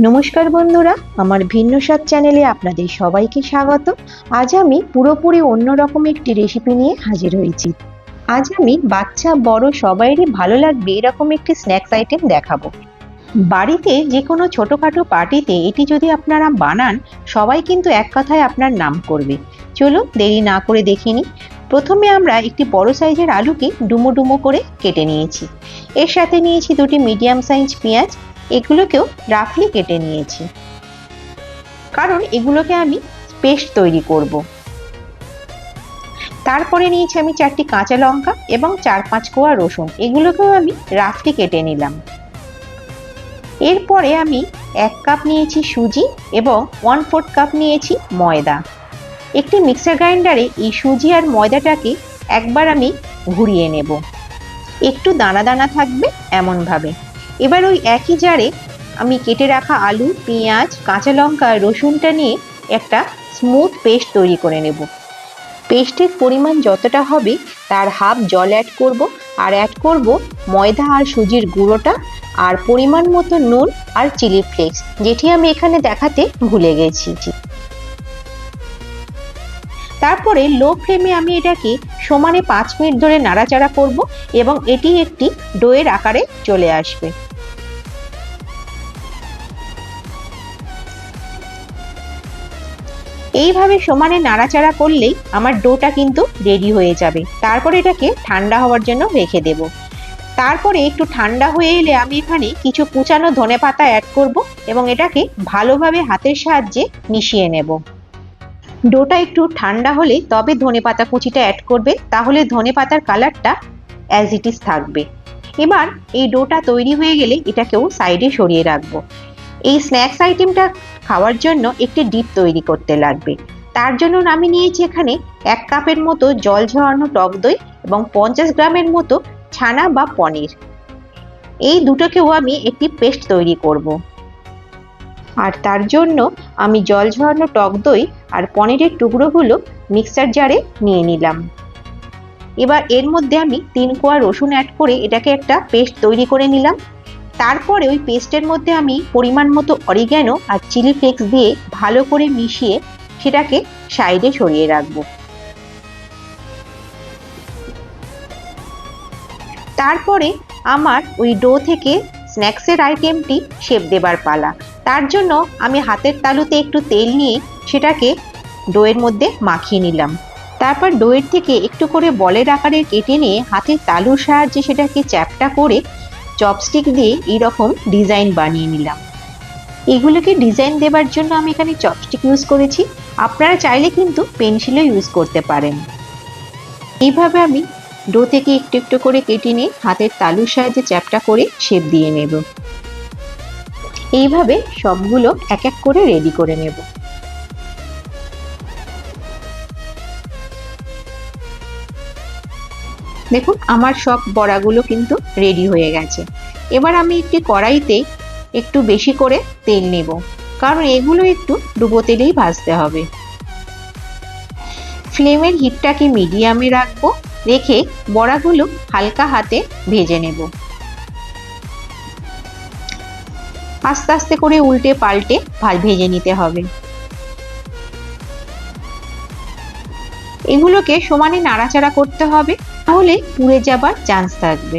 নমস্কার বন্ধুরা, আমার ভিন্ন স্বাদ চ্যানেলে আপনাদের সবাইকে স্বাগত। আজ আমি পুরোপুরি অন্যরকম একটি রেসিপি নিয়ে হাজির হয়েছি। আজ আমি বাচ্চা বড় সবাইরই ভালো লাগবে এরকম একটি স্ন্যাক্স আইটেম দেখাবো। বাড়িতে যে কোনো ছোটোখাটো পার্টিতে এটি যদি আপনারা বানান, সবাই কিন্তু এক কথায় আপনার নাম করবে। চলুন দেরি না করে দেখে নিই। প্রথমে আমরা একটি বড় সাইজের আলুকে ডুমো ডুমো করে কেটে নিয়েছি। এর সাথে নিয়েছি দুটি মিডিয়াম সাইজ পেঁয়াজ, এগুলোকেও রাফলি কেটে নিয়েছি, কারণ এগুলোকে আমি পেস্ট তৈরি করব। তারপরে নিয়েছি আমি 4টি কাঁচা লঙ্কা এবং 4-5 কোয়া রসুন, এগুলোকেও আমি রাফলি কেটে নিলাম। এরপরে আমি 1 কাপ নিয়েছি সুজি এবং 1/4 কাপ নিয়েছি ময়দা। একটি মিক্সার গ্রাইন্ডারে এই সুজি আর ময়দাটাকে একবার আমি ঘুরিয়ে নেব, একটু দানা দানা থাকবে এমনভাবে। এবার ওই একই জারে আমি কেটে রাখা আলু, পেঁয়াজ, কাঁচা লঙ্কা, রসুনটা নিয়ে একটা স্মুথ পেস্ট তৈরি করে নেব। পেস্টের পরিমাণ যতটা হবে তার হাফ জল অ্যাড করব, আর অ্যাড করব ময়দা আর সুজির গুঁড়োটা, আর পরিমাণ মতো নুন আর চিলি ফ্লেক্স, যেটি আমি এখানে দেখাতে ভুলে গেছি। তারপরে লো ফ্লেমে আমি এটাকে সমানে 5 মিনিট ধরে নাড়াচাড়া করব এবং এটি একটি ডোয়ের আকারে চলে আসবে। এইভাবে সমানে নাড়াচাড়া করলেই আমার ডোটা কিন্তু রেডি হয়ে যাবে। তারপরে এটাকে ঠান্ডা হওয়ার জন্য রেখে দেব। তারপরে একটু ঠান্ডা হয়ে এলে আমি এখানে কিছু কুচানো ধনেপাতা অ্যাড করব এবং এটাকে ভালোভাবে হাতের সাহায্যে মিশিয়ে নেব। ডোটা একটু ঠান্ডা হলে তবে ধনেপাতা কুচিটা অ্যাড করবে, তাহলে ধনেপাতার কালারটা অ্যাজ ইট ইজ থাকবে। এবার এই ডোটা তৈরি হয়ে গেলে এটাকেও সাইডে সরিয়ে রাখবো। এই স্ন্যাক্স আইটেমটা খাওয়ার জন্য একটি ডিপ তৈরি করতে লাগবে। তার জন্য আমি নিয়েছি এখানে 1 কাপের মতো জল ঝরানো টক দই এবং 50 গ্রামের মতো ছানা বা পনির। এই দুটোকেও আমি একটি পেস্ট তৈরি করব। আর তার জন্য আমি জল ঝরানো টক দই আর পনিরের টুকরোগুলো মিক্সার জারে নিয়ে নিলাম। এবার এর মধ্যে আমি 3 কোয়া রসুন অ্যাড করে এটাকে একটা পেস্ট তৈরি করে নিলাম। তারপরে ওই পেস্টের মধ্যে আমি পরিমাণ মতো অরিগ্যানো আর চিলি ফ্লেক্স দিয়ে ভালো করে মিশিয়ে সেটাকে সাইডে সরিয়ে রাখবো। তারপরে আমার ওই ডো থেকে স্ন্যাক্সের আইটেমটি শেপ দেবার পালা। তার জন্য আমি হাতের তালুতে একটু তেল নিয়ে সেটাকে ডোয়ের মধ্যে মাখিয়ে নিলাম। তারপর ডোয়ের থেকে একটু করে বলের আকারে কেটে নিয়ে হাতের তালুর সাহায্যে সেটাকে চ্যাপটা করে চপস্টিক দিয়ে এইরকম ডিজাইন বানিয়ে নিলাম। এগুলোকে ডিজাইন দেবার জন্য আমি এখানে চপস্টিক ইউজ করেছি, আপনারা চাইলে কিন্তু পেন্সিলও ইউজ করতে পারেন। এইভাবে আমি ডো থেকে একটু একটু করে কেটে নিয়ে হাতের তালুর সাহায্যে চ্যাপটা করে শেপ দিয়ে নেব। এইভাবে সবগুলো এক এক করে রেডি করে নেব। দেখুন আমার সব বড়াগুলো কিন্তু রেডি হয়ে গেছে। এবার আমি একটি কড়াইতে একটু বেশি করে তেল নেব, কারণ এগুলো একটু ডুবো তেলেই ভাজতে হবে। ফ্লেমের হিটটাকে মিডিয়ামে রাখবো, রেখে বড়াগুলো হালকা হাতে ভেজে নেব। আস্তে আস্তে করে উল্টে পাল্টে ভেজে নিতে হবে। এগুলোকে সমানে নাড়াচাড়া করতে হবে, তাহলে পুড়ে যাবার চান্স থাকবে।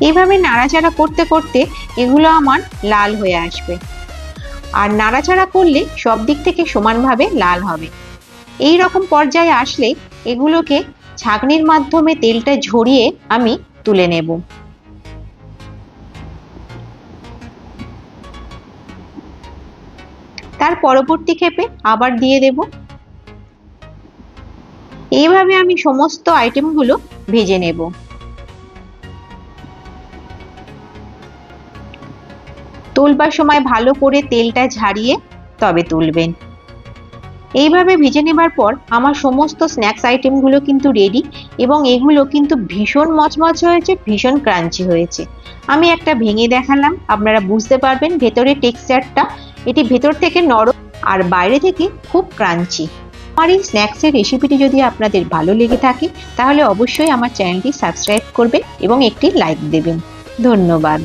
এইভাবে নাড়াচাড়া করতে করতে এগুলো আমার লাল হয়ে আসবে, আর নাড়াচাড়া করলে সব দিক থেকে সমানভাবে লাল হবে। এই রকম পর্যায়ে আসলে এগুলোকে ছাঁকনির মাধ্যমে তেলটা ঝরিয়ে আমি তুলে নেব। তার পরবর্তী ক্ষেপে আবার দিয়ে দেব। এইভাবে আমি সমস্ত আইটেমগুলো ভেজে নেব। তুলবার সময় ভালো করে তেলটা ঝারিয়ে তবে তুলবেন। এইভাবে ভেজে নেবার পর আমার সমস্ত স্ন্যাক্স আইটেমগুলো কিন্তু রেডি, এবং এগুলো কিন্তু ভীষণ মচমচে হয়েছে, ভীষণ ক্রাঞ্চি হয়েছে। আমি একটা ভেঙে দেখালাম, আপনারা বুঝতে পারবেন ভেতরের টেক্সচারটা। এটি ভেতর থেকে নরম আর বাইরে থেকে খুব ক্রাঞ্চি। আমার এই স্ন্যাক্সের রেসিপিটি যদি আপনাদের ভালো লেগে থাকে তাহলে অবশ্যই আমার চ্যানেলটি সাবস্ক্রাইব করবেন এবং একটি লাইক দেবেন। ধন্যবাদ।